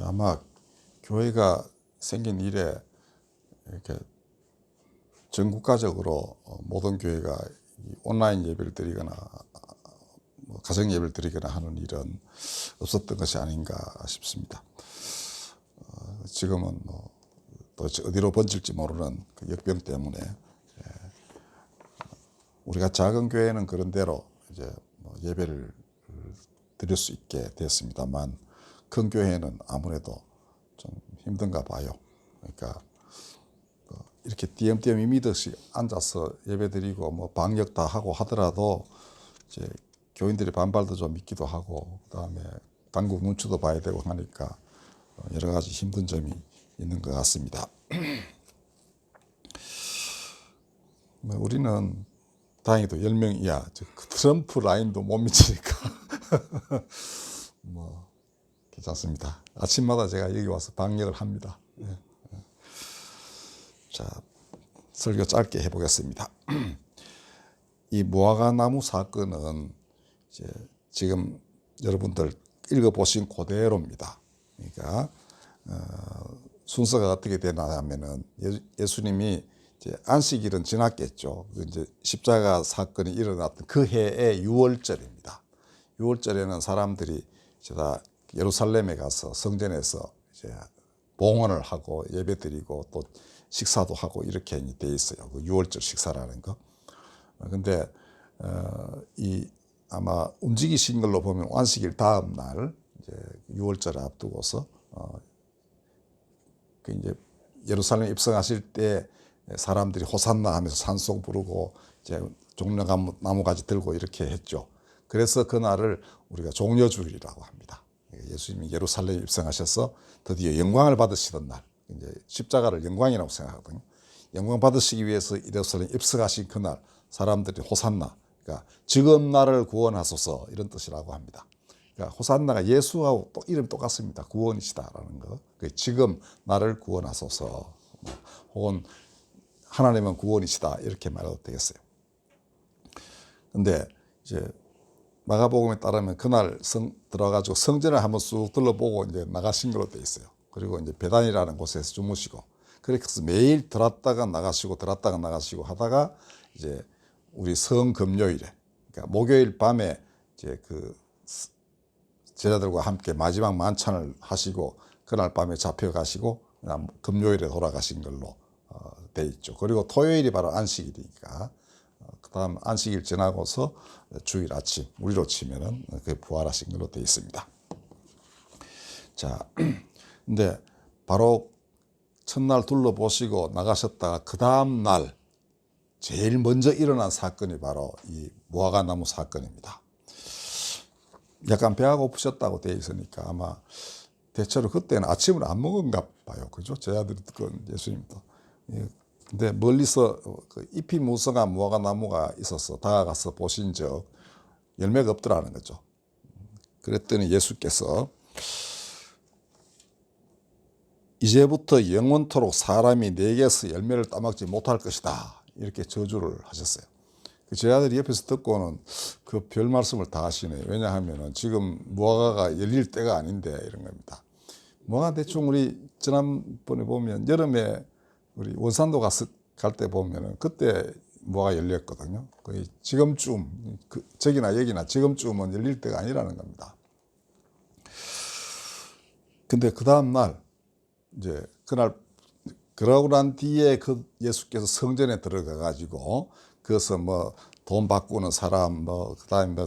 아마 교회가 생긴 이래 이렇게 전국가적으로 모든 교회가 온라인 예배를 드리거나 가정 예배를 드리거나 하는 일은 없었던 것이 아닌가 싶습니다. 지금은 또 어디로 번질지 모르는 그 역병 때문에 우리가 작은 교회는 그런 대로 이제 예배를 드릴 수 있게 됐습니다만 큰 교회는 아무래도 좀 힘든가 봐요. 그러니까 이렇게 띄엄띄엄 미듯이 앉아서 예배드리고 방역 다 하고 하더라도 이제 교인들의 반발도 좀 있기도 하고 그다음에 당국 눈치도 봐야 되고 하니까 여러 가지 힘든 점이 있는 것 같습니다. 우리는 다행히도 10명 이하, 트럼프 라인도 못 미치니까 괜찮습니다. 아침마다 제가 여기 와서 방역을 합니다. 자, 설교 짧게 해보겠습니다. 이 무화과 나무 사건은 이제 지금 여러분들 읽어보신 그대로입니다. 그러니까 순서가 어떻게 되냐면은 예수님이 이제 안식일은 지났겠죠. 이제 십자가 사건이 일어났던 그 해의 6월절입니다. 6월절에는 사람들이 이제 다 예루살렘에 가서 성전에서 이제 봉헌을 하고 예배드리고 또 식사도 하고 이렇게 돼 있어요. 그 6월절 식사라는 거. 근데 아마 움직이신 걸로 보면 안식일 다음 날 이제 6월절을 앞두고서 그 이제 예루살렘에 입성하실 때 사람들이 호산나 하면서 찬송 부르고 이제 종려나무가지 들고 이렇게 했죠. 그래서 그날을 우리가 종려주일이라고 합니다. 예수님이 예루살렘에 입성하셔서 드디어 영광을 받으시던 날, 이제 십자가를 영광이라고 생각하거든요. 영광 받으시기 위해서 예루살렘에 입성하신 그날 사람들이 호산나, 그러니까 지금 나를 구원하소서 이런 뜻이라고 합니다. 그러니까 호산나가 예수하고 또 이름 똑같습니다. 구원이시다라는 거. 지금 나를 구원하소서, 혹은 하나님은 구원이시다 이렇게 말해도 되겠어요. 근데 이제 마가복음에 따르면 그날 들어가지고 성전을 한번 쑥 둘러보고 이제 나가신 걸로 돼 있어요. 그리고 이제 베단이라는 곳에서 주무시고, 그래서 매일 들었다가 나가시고 들었다가 나가시고 하다가 이제 우리 성금요일에, 그러니까 목요일 밤에 이제 그 제자들과 함께 마지막 만찬을 하시고 그날 밤에 잡혀가시고 그냥 금요일에 돌아가신 걸로 돼 있죠. 그리고 토요일이 바로 안식일이니까 그 다음 안식일 지나고서 주일 아침, 우리로 치면은 그 부활하신 걸로 돼 있습니다. 자, 근데 바로 첫날 둘러보시고 나가셨다가 그 다음 날 제일 먼저 일어난 사건이 바로 이 무화과 나무 사건입니다. 약간 배가 고프셨다고 돼 있으니까 아마 대체로 그때는 아침을 안 먹은가 봐요. 그죠? 제자들이 그 예수님도. 근데 멀리서 그 잎이 무성한 무화과 나무가 있어서 다가가서 보신 적 열매가 없더라는 거죠. 그랬더니 예수께서 이제부터 영원토록 사람이 내게서 열매를 따먹지 못할 것이다 이렇게 저주를 하셨어요. 그 제자들이 옆에서 듣고는 그 별 말씀을 다 하시네요. 왜냐하면 지금 무화과가 열릴 때가 아닌데 이런 겁니다. 무화과 대충 우리 지난번에 보면 여름에 우리 원산도 갈 때 보면은 그때 무화과 열렸거든요. 거의 지금쯤 저기나 여기나 지금쯤은 열릴 때가 아니라는 겁니다. 근데 그 다음 날 이제 그날 그러고 난 뒤에 그 예수께서 성전에 들어가 가지고 그래서 돈 바꾸는 사람 그다음에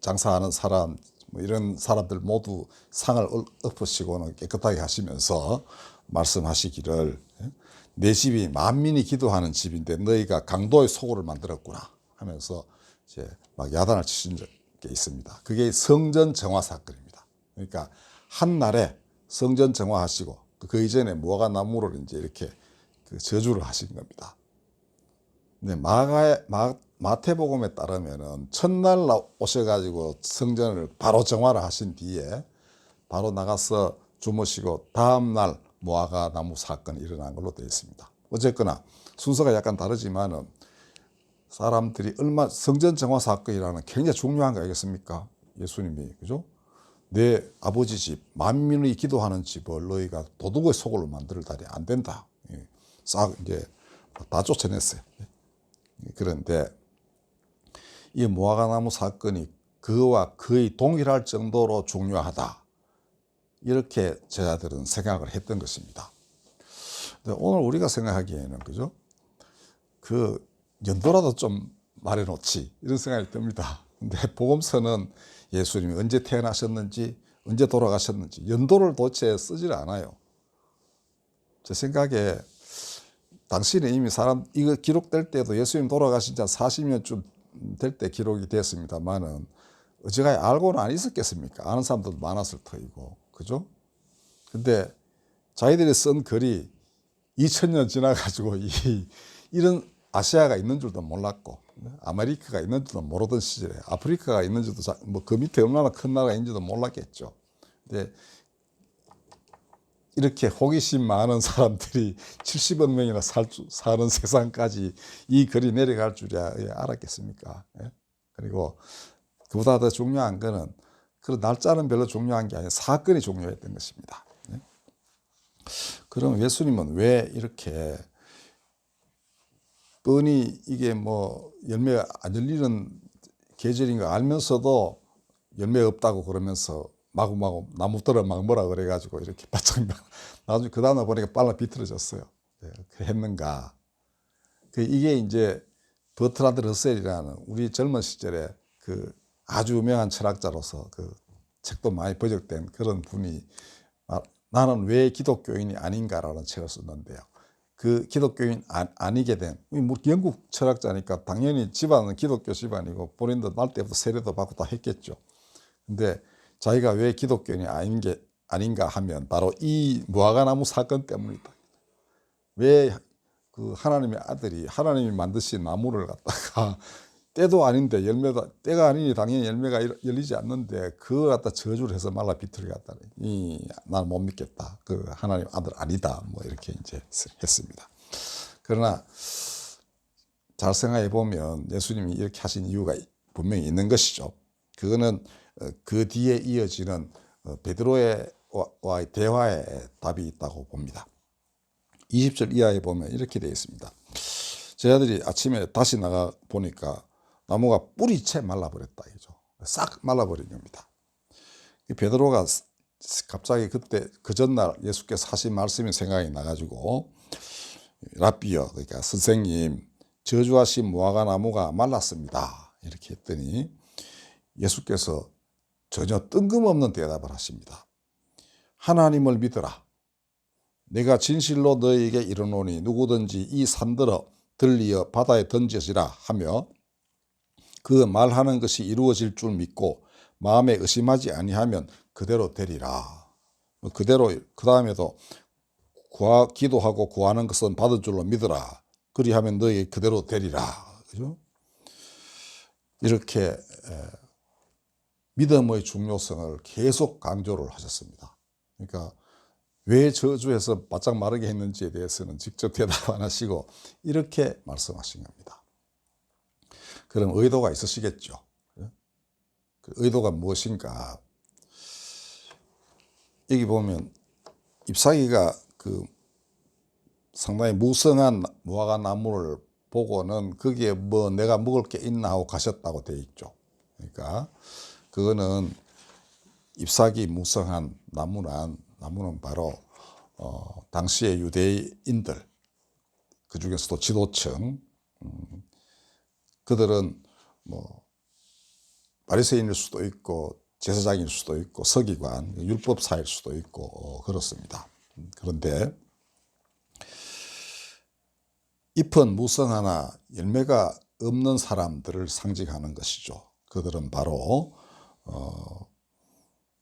장사하는 사람 이런 사람들 모두 상을 엎으시고는 깨끗하게 하시면서 말씀하시기를 내 집이 만민이 기도하는 집인데 너희가 강도의 소굴을 만들었구나 하면서 이제 막 야단을 치신 적이 있습니다. 그게 성전 정화 사건입니다. 그러니까 한 날에 성전 정화하시고 그 이전에 무화과 나무를 이제 이렇게 그 저주를 하신 겁니다. 근데 마태복음에 따르면은 첫날 오셔가지고 성전을 바로 정화를 하신 뒤에 바로 나가서 주무시고 다음날 무화과 나무 사건이 일어난 걸로 되어 있습니다. 어쨌거나 순서가 약간 다르지만은 사람들이 성전 정화 사건이라는 굉장히 중요한 거 아니겠습니까? 예수님이, 그죠? 내 아버지 집 만민이 기도하는 집을 너희가 도둑의 소굴로 만들다니 안 된다. 싹 이제 다 쫓아냈어요. 그런데 이 무화과나무 사건이 그와 거의 동일할 정도로 중요하다. 이렇게 제자들은 생각을 했던 것입니다. 오늘 우리가 생각하기에는 그죠? 그 연도라도 좀 말해놓지 이런 생각이 듭니다. 근데 복음서는 예수님이 언제 태어나셨는지 언제 돌아가셨는지 연도를 도대체 쓰질 않아요. 제 생각에 당시는 이미 이거 기록될 때도 예수님 돌아가신 지 40년쯤 될 때 기록이 됐습니다만은 어지간히 알고는 안 있었겠습니까? 아는 사람들도 많았을 터이고 그죠? 근데 자기들이 쓴 글이 2000년 지나가지고 이런 아시아가 있는 줄도 몰랐고 아메리카가 있는 줄도 모르던 시절에 아프리카가 있는 줄도 뭐 그 밑에 얼마나 큰 나라가 있는지도 몰랐겠죠. 근데 이렇게 호기심 많은 사람들이 70억 명이나 사는 세상까지 이 글이 내려갈 줄이야 알았겠습니까? 그리고 그보다 더 중요한 거는 그 날짜는 별로 중요한 게 아니라 사건이 중요했던 것입니다. 그럼 예수님은 왜 이렇게 뻔히 이게 뭐 열매가 안 열리는 계절인 거 알면서도 열매 없다고 그러면서 마구마구 나무들을 막 뭐라 그래가지고 이렇게 바짝 나중에 그 다음날 보니까 빨라 비틀어졌어요. 했는가? 이게 이제 버트란드 러셀이라는 우리 젊은 시절에 그 아주 유명한 철학자로서 그 책도 많이 번역된 그런 분이 나는 왜 기독교인이 아닌가라는 책을 썼는데요. 그 기독교인 아니게 된 영국 철학자니까 당연히 집안은 기독교 집안이고 본인도 날 때부터 세례도 받고 다 했겠죠. 근데 자기가 왜 기독교인이 아닌가 하면 바로 이 무화과나무 사건 때문이다. 왜 그 하나님의 아들이 하나님이 만드신 나무를 갖다가 때도 아닌데 때가 아니니 당연히 열매가 열리지 않는데 그걸 갖다 저주를 해서 말라 비틀게 갖다 나는 못 믿겠다. 그 하나님 아들 아니다. 뭐 이렇게 이제 했습니다. 그러나 잘 생각해 보면 예수님이 이렇게 하신 이유가 분명히 있는 것이죠. 그거는 그 뒤에 이어지는 베드로와의 대화에 답이 있다고 봅니다. 20절 이하에 보면 이렇게 되어 있습니다. 제자들이 아침에 다시 나가 보니까 나무가 뿌리채 말라버렸다. 싹 말라버린 겁니다. 베드로가 갑자기 그때 그 전날 예수께서 하신 말씀이 생각이 나가지고 라비어 그러니까 선생님 저주하신 무화과 나무가 말랐습니다. 이렇게 했더니 예수께서 전혀 뜬금없는 대답을 하십니다. 하나님을 믿어라. 내가 진실로 너희에게 이르노니 누구든지 이 산들어 들리어 바다에 던져지라 하며 그 말하는 것이 이루어질 줄 믿고 마음에 의심하지 아니하면 그대로 되리라. 그대로 그 다음에도 기도하고 구하는 것은 받을 줄로 믿어라. 그리하면 너희 그대로 되리라. 그죠? 이렇게 믿음의 중요성을 계속 강조를 하셨습니다. 그러니까 왜 저주해서 바짝 마르게 했는지에 대해서는 직접 대답 안 하시고 이렇게 말씀하신 겁니다. 그럼 의도가 있으시겠죠. 그 의도가 무엇인가? 여기 보면 잎사귀가 그 상당히 무성한 무화과 나무를 보고는 거기에 뭐 내가 먹을 게 있나 하고 가셨다고 되어 있죠. 그러니까 그거는 잎사귀 무성한 나무는 바로 당시의 유대인들 그 중에서도 지도층 그들은 뭐 바리새인일 수도 있고 제사장일 수도 있고 서기관 율법사일 수도 있고 그렇습니다. 그런데 잎은 무성하나 열매가 없는 사람들을 상징하는 것이죠. 그들은 바로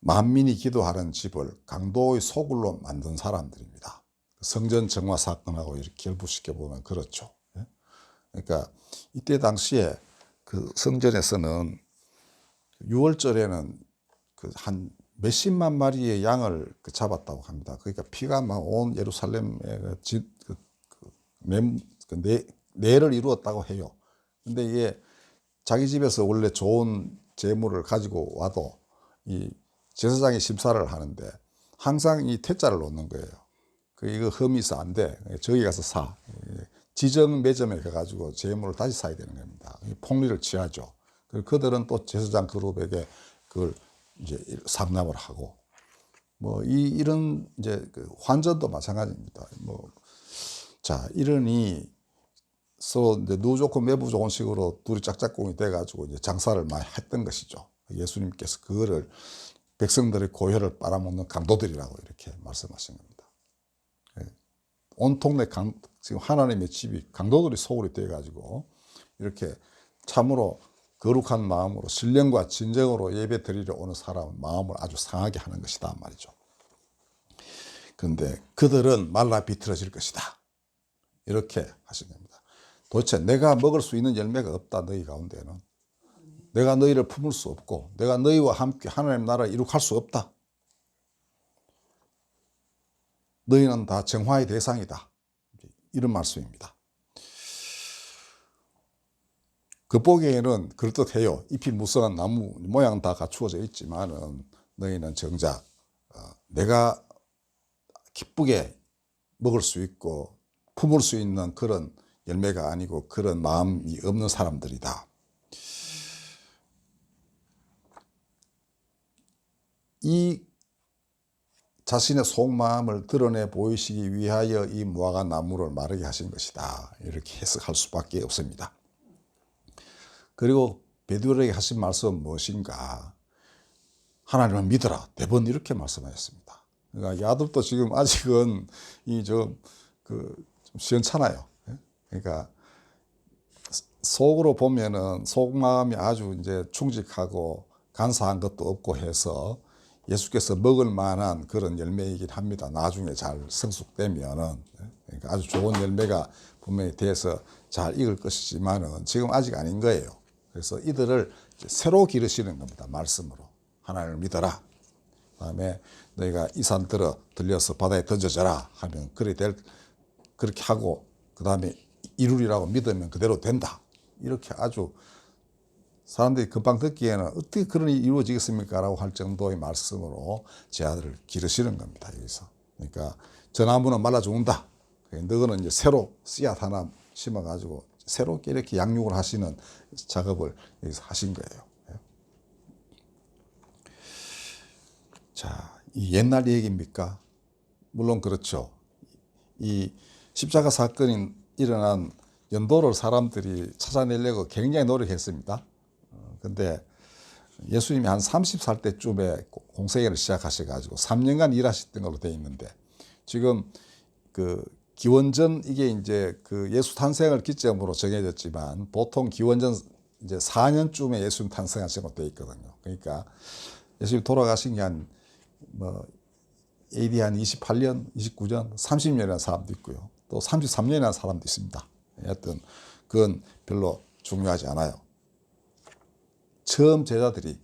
만민이 기도하는 집을 강도의 소굴로 만든 사람들입니다. 성전 정화 사건하고 이렇게 결부시켜 보면 그렇죠. 그러니까 이때 당시에 그 성전에서는 6월절에는 그 한 몇십만 마리의 양을 잡았다고 합니다. 그러니까 피가 막 온 예루살렘에 내를 이루었다고 해요. 근데 이게 자기 집에서 원래 좋은 재물을 가지고 와도 이 제사장이 심사를 하는데 항상 이 퇴짜를 놓는 거예요. 이거 흠이 있어 안 돼. 저기 가서 사. 지정 매점에 가가지고 재물을 다시 사야 되는 겁니다. 폭리를 취하죠. 그들은 또 제사장 그룹에게 그걸 이제 상납을 하고, 뭐 이런 이제 그 환전도 마찬가지입니다. 자, 이러니 서로 이제 누 좋고 매부 좋은 식으로 둘이 짝짝꿍이 돼가지고 이제 장사를 많이 했던 것이죠. 예수님께서 그거를 백성들의 고혈을 빨아먹는 강도들이라고 이렇게 말씀하신 겁니다. 온 동네 지금 하나님의 집이 강도들이 소굴이 돼가지고 이렇게 참으로 거룩한 마음으로 신령과 진정으로 예배 드리러 오는 사람은 마음을 아주 상하게 하는 것이다 말이죠. 그런데 그들은 말라 비틀어질 것이다. 이렇게 하신 겁니다. 도대체 내가 먹을 수 있는 열매가 없다. 너희 가운데는. 내가 너희를 품을 수 없고 내가 너희와 함께 하나님 나라를 이룩할 수 없다. 너희는 다 정화의 대상이다. 이런 말씀입니다. 겉보기에는 그럴듯해요. 잎이 무성한 나무 모양 다 갖추어져 있지만은 너희는 정작 내가 기쁘게 먹을 수 있고 품을 수 있는 그런 열매가 아니고 그런 마음이 없는 사람들이다. 이 자신의 속마음을 드러내 보이시기 위하여 이 무화과 나무를 마르게 하신 것이다. 이렇게 해석할 수밖에 없습니다. 그리고 베드로에게 하신 말씀은 무엇인가? 하나님을 믿어라. 대번 이렇게 말씀하셨습니다. 그러니까 야들도 지금 아직은 좀 시원찮아요. 그러니까 속으로 보면은 속마음이 아주 이제 충직하고 간사한 것도 없고 해서 예수께서 먹을 만한 그런 열매이긴 합니다. 나중에 잘 성숙되면은. 그러니까 아주 좋은 열매가 분명히 돼서 잘 익을 것이지만은 지금 아직 아닌 거예요. 그래서 이들을 새로 기르시는 겁니다. 말씀으로. 하나님을 믿어라. 그다음에 너희가 이 산 들려서 바다에 던져져라 하면 그렇게 하고 그다음에 이루리라고 믿으면 그대로 된다. 이렇게 아주 사람들이 금방 듣기에는 어떻게 그런 일이 이루어지겠습니까? 라고 할 정도의 말씀으로 제 아들을 기르시는 겁니다. 여기서. 그러니까 저 나무는 말라 죽는다. 너는 이제 새로 씨앗 하나 심어가지고 새롭게 이렇게 양육을 하시는 작업을 여기서 하신 거예요. 자, 이 옛날 얘기입니까? 물론 그렇죠. 이 십자가 사건이 일어난 연도를 사람들이 찾아내려고 굉장히 노력했습니다. 근데 예수님이 한 30살 때쯤에 공생애를 시작하셔가지고 3년간 일하셨던 걸로 되어 있는데 지금 그 기원전 이게 이제 그 예수 탄생을 기점으로 정해졌지만 보통 기원전 이제 4년쯤에 예수님 탄생하신 걸로 되어 있거든요. 그러니까 예수님 돌아가신 게 한 AD 한 28년, 29년, 30년이라는 사람도 있고요. 또 33년이라는 사람도 있습니다. 하여튼 그건 별로 중요하지 않아요. 처음 제자들이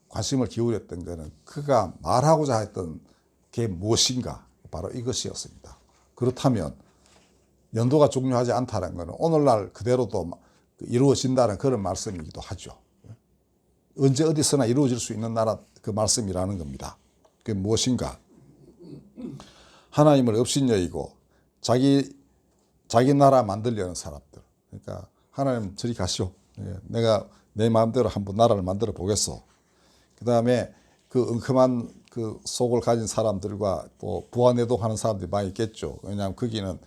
관심을 기울였던 것은 그가 말하고자 했던 게 무엇인가? 바로 이것이었습니다. 그렇다면 연도가 중요하지 않다는 것은 오늘날 그대로도 이루어진다는 그런 말씀이기도 하죠. 언제 어디서나 이루어질 수 있는 나라 그 말씀이라는 겁니다. 그게 무엇인가? 하나님을 업신여기고 자기 나라 만들려는 사람들. 그러니까 하나님 저리 가시오. 내가 내 마음대로 한번 나라를 만들어 보겠소. 그 다음에 그 엉큼한 그 속을 가진 사람들과 또 부화내동하는 사람들이 많이 있겠죠. 왜냐하면 거기는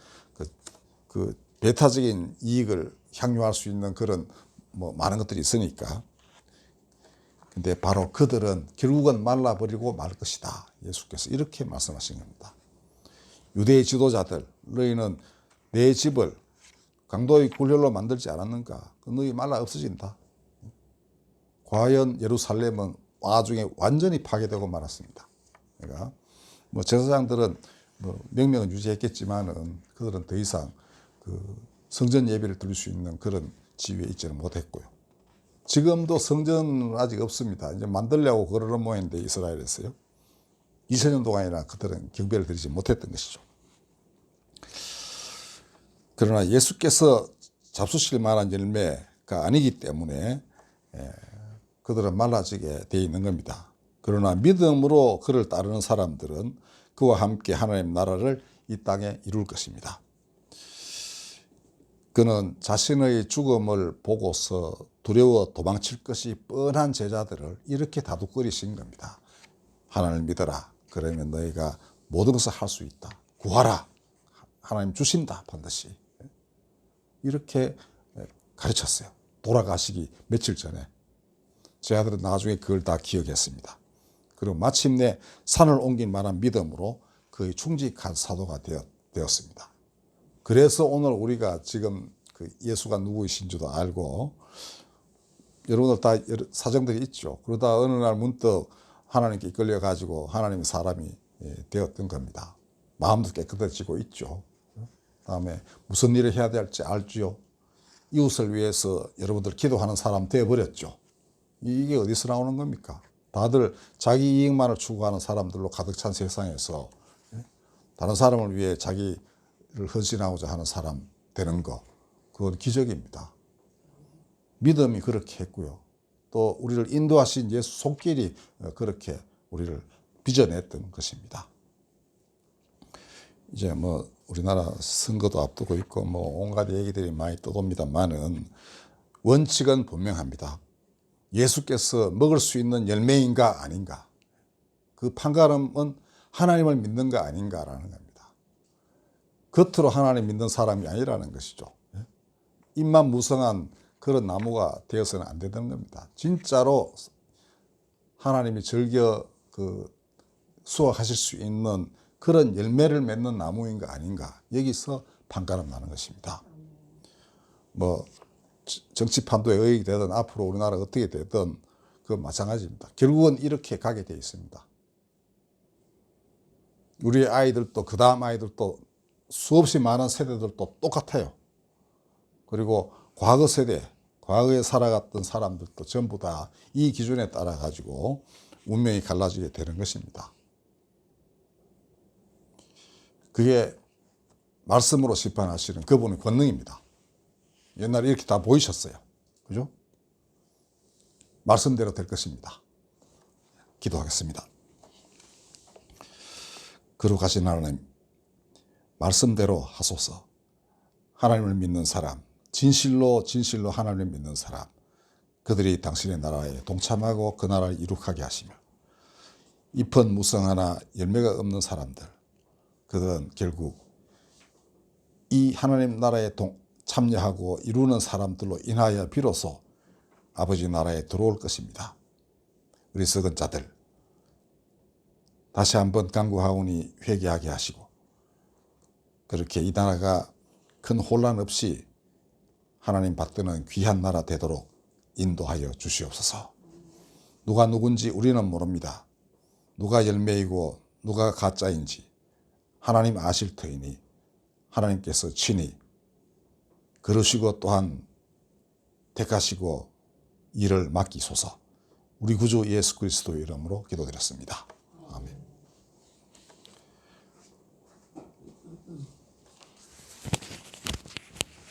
그 배타적인 이익을 향유할 수 있는 그런 많은 것들이 있으니까. 근데 바로 그들은 결국은 말라버리고 말 것이다. 예수께서 이렇게 말씀하신 겁니다. 유대의 지도자들, 너희는 내 집을 강도의 굴혈로 만들지 않았는가? 너희 말라 없어진다. 과연 예루살렘은 나중에 완전히 파괴되고 말았습니다. 그러니까 제사장들은 명령은 유지했겠지만은 그들은 더 이상 그 성전 예배를 드릴 수 있는 그런 지위에 있지는 못했고요. 지금도 성전은 아직 없습니다. 이제 만들려고 그러는 모양인데 이스라엘에서요. 2000년 동안이나 그들은 경배를 드리지 못했던 것이죠. 그러나 예수께서 잡수실 만한 열매가 아니기 때문에 그들은 말라지게 되어 있는 겁니다. 그러나 믿음으로 그를 따르는 사람들은 그와 함께 하나님 나라를 이 땅에 이룰 것입니다. 그는 자신의 죽음을 보고서 두려워 도망칠 것이 뻔한 제자들을 이렇게 다독거리신 겁니다. 하나님을 믿어라. 그러면 너희가 모든 것을 할 수 있다. 구하라. 하나님 주신다. 반드시. 이렇게 가르쳤어요. 돌아가시기 며칠 전에. 제 아들은 나중에 그걸 다 기억했습니다. 그리고 마침내 산을 옮길 만한 믿음으로 그의 충직한 사도가 되었습니다. 그래서 오늘 우리가 지금 그 예수가 누구이신 줄도 알고, 여러분들 다 사정들이 있죠. 그러다 어느 날 문득 하나님께 이끌려 가지고 하나님의 사람이 되었던 겁니다. 마음도 깨끗해지고 있죠. 다음에 무슨 일을 해야 될지 알지요. 이웃을 위해서 여러분들 기도하는 사람 되어버렸죠. 이게 어디서 나오는 겁니까? 다들 자기 이익만을 추구하는 사람들로 가득 찬 세상에서 다른 사람을 위해 자기를 헌신하고자 하는 사람 되는 거, 그건 기적입니다. 믿음이 그렇게 했고요. 또 우리를 인도하신 예수 손길이 그렇게 우리를 빚어냈던 것입니다. 이제 뭐 우리나라 선거도 앞두고 있고 뭐 온갖 얘기들이 많이 떠돕니다만은 원칙은 분명합니다. 예수께서 먹을 수 있는 열매인가 아닌가, 그 판가름은 하나님을 믿는가 아닌가라는 겁니다. 겉으로 하나님 믿는 사람이 아니라는 것이죠. 입만 무성한 그런 나무가 되어서는 안 되는 겁니다. 진짜로 하나님이 즐겨 수확하실 수 있는 그런 열매를 맺는 나무인가 아닌가, 여기서 판가름 나는 것입니다. 뭐 정치 판도에 의익이 되든 앞으로 우리나라가 어떻게 되든 그 마찬가지입니다. 결국은 이렇게 가게 되어 있습니다. 우리 아이들도 그 다음 아이들도 수없이 많은 세대들도 똑같아요. 그리고 과거 세대, 과거에 살아갔던 사람들도 전부 다 이 기준에 따라 가지고 운명이 갈라지게 되는 것입니다. 그게 말씀으로 심판하시는 그분의 권능입니다. 옛날에 이렇게 다 보이셨어요. 그죠? 말씀대로 될 것입니다. 기도하겠습니다. 거룩하신 하나님, 말씀대로 하소서. 하나님을 믿는 사람, 진실로 하나님을 믿는 사람, 그들이 당신의 나라에 동참하고 그 나라를 이룩하게 하시며, 잎은 무성하나 열매가 없는 사람들, 그들은 결국 이 하나님 나라에 참여하고 이루는 사람들로 인하여 비로소 아버지 나라에 들어올 것입니다. 어리석은 자들, 다시 한번 간구하오니 회개하게 하시고, 그렇게 이 나라가 큰 혼란 없이 하나님 받드는 귀한 나라 되도록 인도하여 주시옵소서. 누가 누군지 우리는 모릅니다. 누가 열매이고 누가 가짜인지 하나님 아실 터이니 하나님께서 친히 그러시고 또한 택하시고 일을 맡기소서. 우리 구주 예수 그리스도의 이름으로 기도드렸습니다.